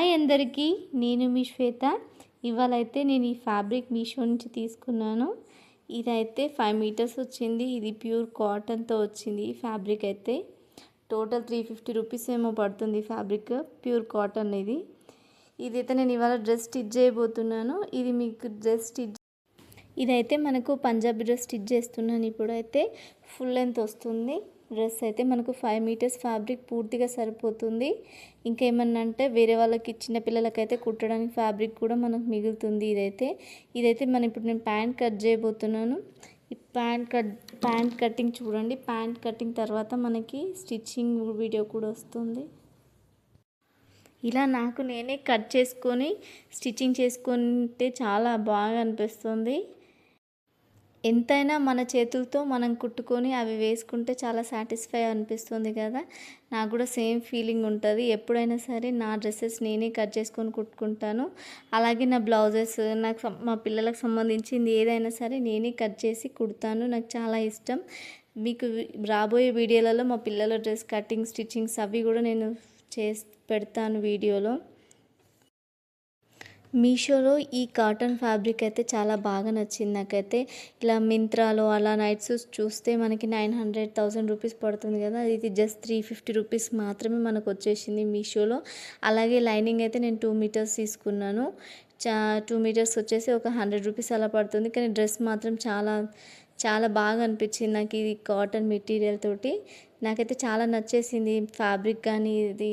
Hi అందరికీ, నేను మీ శ్వేత. ఇవాళైతే నేను ఈ ఫ్యాబ్రిక్ మీషో నుంచి తీసుకున్నాను. ఇదైతే 5 మీటర్స్ వచ్చింది. ఇది ప్యూర్ కాటన్తో వచ్చింది. ఈ ఫ్యాబ్రిక్ అయితే టోటల్ 350 రూపీస్ ఏమో పడుతుంది. ఫ్యాబ్రిక్ ప్యూర్ కాటన్ ఇది. ఇదైతే నేను ఇవాళ డ్రెస్ స్టిచ్ చేయబోతున్నాను. ఇది మీకు డ్రెస్ స్టిచ్ ఇదైతే మనకు పంజాబీ డ్రెస్ స్టిచ్ చేస్తున్నాను. ఇప్పుడైతే ఫుల్ లెంత్ వస్తుంది. డ్రెస్ అయితే మనకు 5 మీటర్స్ ఫ్యాబ్రిక్ పూర్తిగా సరిపోతుంది. ఇంకేమన్నా అంటే వేరే వాళ్ళకి చిన్న పిల్లలకైతే కుట్టడానికి ఫ్యాబ్రిక్ కూడా మనకు మిగులుతుంది. ఇదైతే ఇప్పుడు నేను ప్యాంట్ కట్ చేయబోతున్నాను. ఈ ప్యాంట్ కటింగ్ చూడండి. ప్యాంట్ కటింగ్ తర్వాత మనకి స్టిచ్చింగ్ వీడియో కూడా వస్తుంది. ఇలా నాకు నేనే కట్ చేసుకొని స్టిచ్చింగ్ చేసుకుంటే చాలా బాగా అనిపిస్తుంది. ఎంతైనా మన చేతులతో మనం కుట్టుకొని అవి వేసుకుంటే చాలా సాటిస్ఫై అనిపిస్తుంది కదా. నాకు కూడా సేమ్ ఫీలింగ్ ఉంటుంది. ఎప్పుడైనా సరే నా డ్రెస్సెస్ నేనే కట్ చేసుకొని కుట్టుకుంటాను. అలాగే నా బ్లౌజెస్, మా పిల్లలకు సంబంధించింది ఏదైనా సరే నేనే కట్ చేసి కుడతాను. నాకు చాలా ఇష్టం. మీకు రాబోయే వీడియోలలో మా పిల్లల డ్రెస్ కటింగ్, స్టిచ్చింగ్స్ అవి కూడా నేను చేసి పెడతాను వీడియోలో. మీషోలో ఈ కాటన్ ఫ్యాబ్రిక్ అయితే చాలా బాగా నచ్చింది నాకైతే. ఇలా మింత్రాలో అలా నైట్ సూట్స్ చూస్తే మనకి 900-1000 రూపీస్ పడుతుంది కదా. ఇది జస్ట్ 350 రూపీస్ మాత్రమే మనకు వచ్చేసింది మీషోలో. అలాగే లైనింగ్ అయితే నేను 2 మీటర్స్ తీసుకున్నాను. 2 మీటర్స్ వచ్చేసి ఒక 100 రూపీస్ అలా పడుతుంది. కానీ డ్రెస్ మాత్రం చాలా చాలా బాగా అనిపించింది నాకు. ఇది కాటన్ మెటీరియల్ తోటి నాకైతే చాలా నచ్చేసింది. ఫ్యాబ్రిక్ కానీ ఇది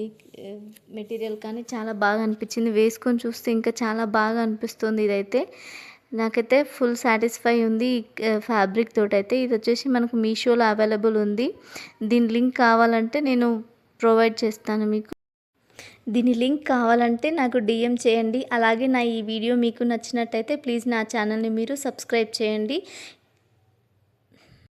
మెటీరియల్ కానీ చాలా బాగా అనిపించింది. వేసుకొని చూస్తే ఇంకా చాలా బాగా అనిపిస్తుంది. ఇదైతే నాకైతే ఫుల్ సాటిస్ఫై ఉంది ఫ్యాబ్రిక్ తోటైతే. ఇది వచ్చేసి మనకు మీషోలో అవైలబుల్ ఉంది. దీని లింక్ కావాలంటే నేను ప్రొవైడ్ చేస్తాను మీకు. దీని లింక్ కావాలంటే నాకు DM చేయండి. అలాగే నా ఈ వీడియో మీకు నచ్చినట్టయితే ప్లీజ్ నా ఛానల్ని మీరు సబ్స్క్రైబ్ చేయండి.